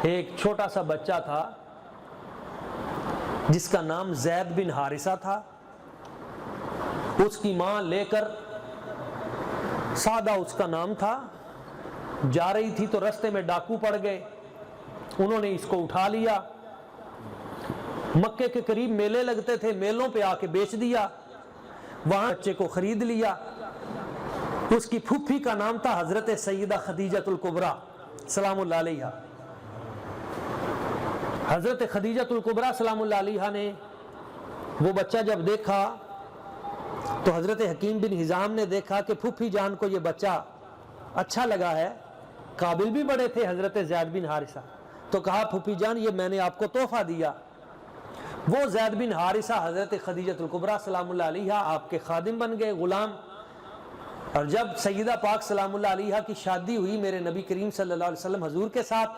ایک چھوٹا سا بچہ تھا جس کا نام زید بن حارثہ تھا. اس کی ماں لے کر، سادہ اس کا نام تھا، جا رہی تھی تو رستے میں ڈاکو پڑ گئے. انہوں نے اس کو اٹھا لیا. مکے کے قریب میلے لگتے تھے، میلوں پہ آ کے بیچ دیا. وہاں بچے کو خرید لیا. اس کی پھوپھی کا نام تھا حضرت سیدہ خدیجۃ الکبریٰ سلام اللہ علیہا. حضرت خدیجۃ الکبریٰ سلام اللہ علیہا نے وہ بچہ جب دیکھا تو حضرت حکیم بن حزام نے دیکھا کہ پھوپھی جان کو یہ بچہ اچھا لگا ہے. قابل بھی بڑے تھے حضرت زید بن حارثہ. تو کہا پھوپھی جان یہ میں نے آپ کو تحفہ دیا. وہ زید بن حارثہ حضرت خدیجۃ الکبریٰ سلام اللہ علیہا آپ کے خادم بن گئے، غلام. اور جب سیدہ پاک سلام اللہ علیہا کی شادی ہوئی میرے نبی کریم صلی اللہ علیہ وسلم حضور کے ساتھ،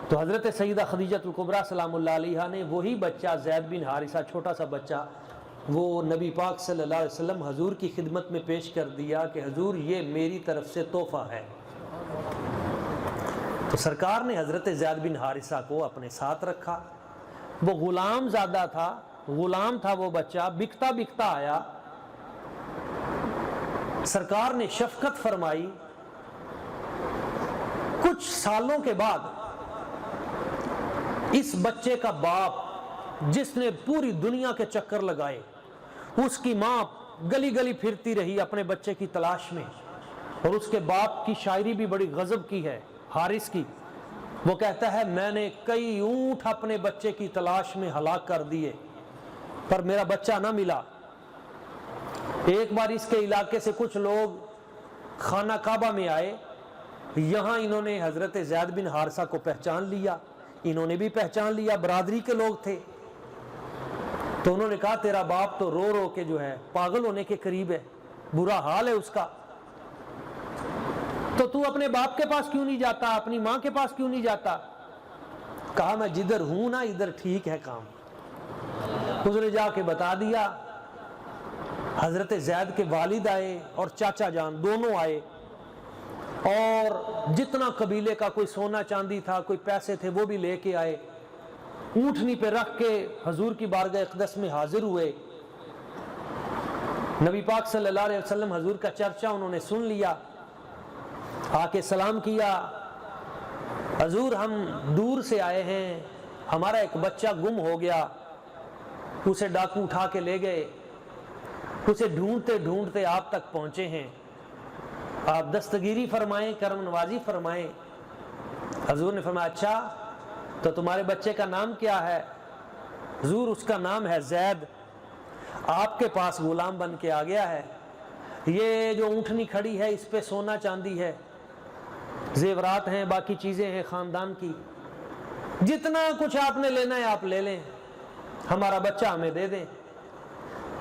تو حضرت سیدہ خدیجۃ الکبریٰ سلام اللہ علیہا نے وہی بچہ زید بن حارثہ، چھوٹا سا بچہ، وہ نبی پاک صلی اللہ علیہ وسلم حضور کی خدمت میں پیش کر دیا کہ حضور یہ میری طرف سے تحفہ ہے. تو سرکار نے حضرت زید بن حارثہ کو اپنے ساتھ رکھا. وہ غلام زادہ تھا، غلام تھا وہ بچہ، بکتا بکتا آیا. سرکار نے شفقت فرمائی. کچھ سالوں کے بعد اس بچے کا باپ، جس نے پوری دنیا کے چکر لگائے، اس کی ماں گلی گلی پھرتی رہی اپنے بچے کی تلاش میں. اور اس کے باپ کی شاعری بھی بڑی غضب کی ہے، حارث کی. وہ کہتا ہے میں نے کئی اونٹ اپنے بچے کی تلاش میں ہلاک کر دیے پر میرا بچہ نہ ملا. ایک بار اس کے علاقے سے کچھ لوگ خانہ کعبہ میں آئے. یہاں انہوں نے حضرت زید بن حارثہ کو پہچان لیا، انہوں نے بھی پہچان لیا، برادری کے لوگ تھے. تو انہوں نے کہا تیرا باپ تو رو رو کے جو ہے پاگل ہونے کے قریب ہے، برا حال ہے اس کا. تو اپنے باپ کے پاس کیوں نہیں جاتا، اپنی ماں کے پاس کیوں نہیں جاتا؟ کہا میں جدھر ہوں نا ادھر ٹھیک ہے کام. اس نے جا کے بتا دیا. حضرت زید کے والد آئے اور چاچا جان دونوں آئے، اور جتنا قبیلے کا کوئی سونا چاندی تھا، کوئی پیسے تھے، وہ بھی لے کے آئے. اونٹنی پہ رکھ کے حضور کی بارگاہ اقدس میں حاضر ہوئے. نبی پاک صلی اللہ علیہ وسلم حضور کا چرچا انہوں نے سن لیا. آ کے سلام کیا، حضور ہم دور سے آئے ہیں، ہمارا ایک بچہ گم ہو گیا، اسے ڈاکو اٹھا کے لے گئے، اسے ڈھونڈتے ڈھونڈتے آپ تک پہنچے ہیں، آپ دستگیری فرمائیں، کرم نوازی فرمائیں. حضور نے فرمایا اچھا تو تمہارے بچے کا نام کیا ہے؟ حضور اس کا نام ہے زید، آپ کے پاس غلام بن کے آ گیا ہے. یہ جو اونٹنی کھڑی ہے اس پہ سونا چاندی ہے، زیورات ہیں، باقی چیزیں ہیں خاندان کی، جتنا کچھ آپ نے لینا ہے آپ لے لیں، ہمارا بچہ ہمیں دے دیں.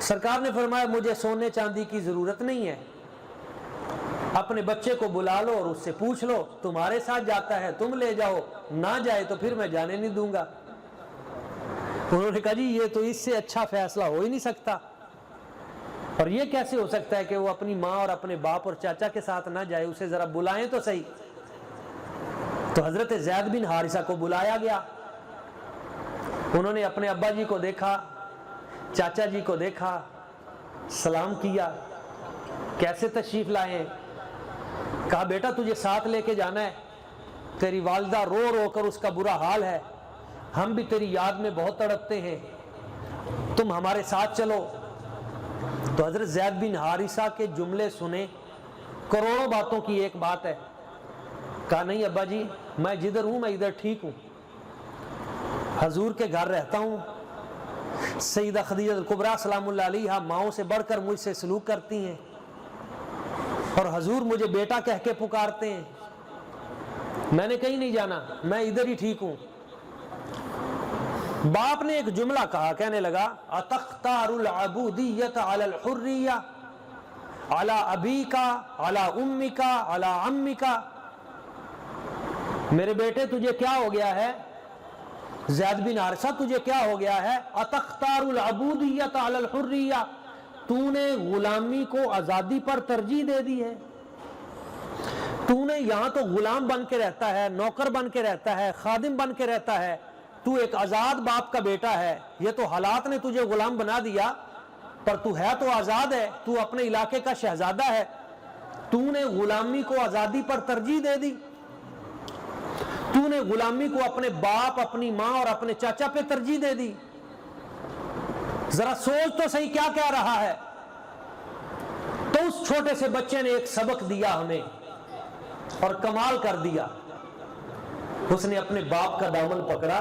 سرکار نے فرمایا مجھے سونے چاندی کی ضرورت نہیں ہے، اپنے بچے کو بلا لو اور اس سے پوچھ لو، تمہارے ساتھ جاتا ہے تم لے جاؤ، نہ جائے تو پھر میں جانے نہیں دوں گا. انہوں نے کہا جی یہ تو اس سے اچھا فیصلہ ہو ہی نہیں سکتا، اور یہ کیسے ہو سکتا ہے کہ وہ اپنی ماں اور اپنے باپ اور چاچا کے ساتھ نہ جائے، اسے ذرا بلائیں تو صحیح. تو حضرت زید بن حارثہ کو بلایا گیا. انہوں نے اپنے ابا جی کو دیکھا، چاچا جی کو دیکھا، سلام کیا، کیسے تشریف لائے ہیں؟ کہا بیٹا تجھے ساتھ لے کے جانا ہے، تیری والدہ رو رو کر اس کا برا حال ہے، ہم بھی تیری یاد میں بہت تڑپتے ہیں، تم ہمارے ساتھ چلو. تو حضرت زید بن حارثہ کے جملے سنے، کروڑوں باتوں کی ایک بات ہے. کہا نہیں ابا جی میں جدھر ہوں میں ادھر ٹھیک ہوں، حضور کے گھر رہتا ہوں، سیدہ خدیجہ الکبریٰ سلام اللہ علیہا ماؤں سے بڑھ کر مجھ سے سلوک کرتی ہیں، اور حضور مجھے بیٹا کہہ کے پکارتے ہیں، میں نے کہیں نہیں جانا، میں ادھر ہی ٹھیک ہوں. باپ نے ایک جملہ کہا، کہنے لگا اتختار العبودیت علی الحریہ علی ابیکا علی امیکا علی عمیکا. میرے بیٹے تجھے کیا ہو گیا ہے؟ زید بن حارثہ تجھے کیا ہو گیا ہے؟ اتختار العبودیت علی الحریہ، تو نے غلامی کو آزادی پر ترجیح دے دی ہے، تو نے یہاں تو غلام بن کے رہتا ہے، نوکر بن کے رہتا ہے، خادم بن کے رہتا ہے، تو ایک آزاد باپ کا بیٹا ہے، یہ تو حالات نے تجھے غلام بنا دیا، پر تو ہے تو آزاد ہے، تو اپنے علاقے کا شہزادہ ہے، تو نے غلامی کو آزادی پر ترجیح دے دی، تو نے غلامی کو اپنے باپ، اپنی ماں اور اپنے چاچا پہ ترجیح دے دی۔ ذرا سوچ تو صحیح کیا کہہ رہا ہے۔ تو اس چھوٹے سے بچے نے ایک سبق دیا ہمیں اور کمال کر دیا۔ اس نے اپنے باپ کا دامن پکڑا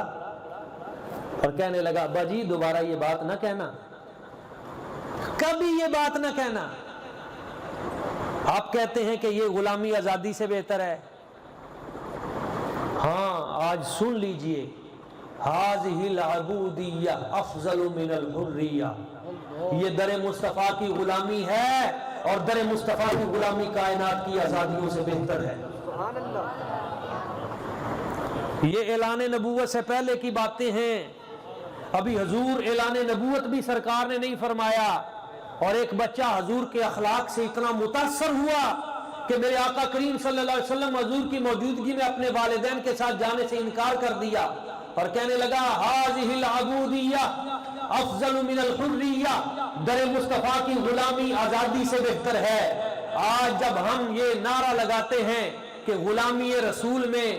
اور کہنے لگا، ابا جی دوبارہ یہ بات نہ کہنا، کبھی یہ بات نہ کہنا۔ آپ کہتے ہیں کہ یہ غلامی آزادی سے بہتر ہے، ہاں آج سن لیجئے، ہذہ العبودیہ افضل من الحریہ، یہ در مصطفیٰ کی غلامی ہے اور در مصطفیٰ کی غلامی کائنات کی آزادیوں سے بہتر ہے۔ یہ اعلان نبوت سے پہلے کی باتیں ہیں، ابھی حضور اعلان نبوت بھی سرکار نے نہیں فرمایا، اور ایک بچہ حضور کے اخلاق سے اتنا متاثر ہوا کہ میرے آقا کریم صلی اللہ علیہ وسلم حضور کی موجودگی میں اپنے والدین کے ساتھ جانے سے انکار کر دیا اور کہنے لگا، ہذہ العبودیہ افضل من الحریہ، در مصطفیٰ کی غلامی آزادی سے بہتر ہے۔ آج جب ہم یہ نعرہ لگاتے ہیں کہ غلامی رسول میں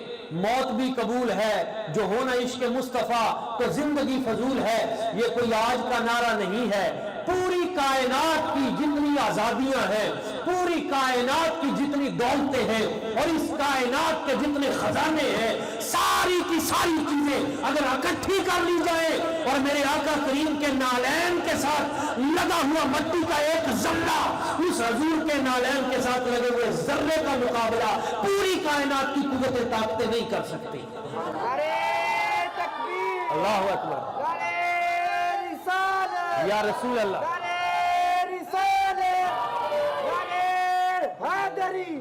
موت بھی قبول ہے، جو ہونا عشق مصطفیٰ تو زندگی فضول ہے، یہ کوئی آج کا نعرہ نہیں ہے۔ پوری کائنات کی جتنی آزادیاں ہیں، پوری کائنات کی جتنی دولتیں ہیں اور اس کائنات کے جتنے خزانے ہیں، ساری کی ساری چیزیں اگر اکٹھی کر لی جائے اور میرے آقا کریم کے نالین کے ساتھ لگا ہوا مٹی کا ایک ذرہ اس حضور کے نالین کے ساتھ لگے ہوئے ذرے کا مقابلہ پوری کائنات کی قوتیں طاقتیں نہیں کر سکتی۔ اللہ اکبر، یا رسول اللہ، حیدری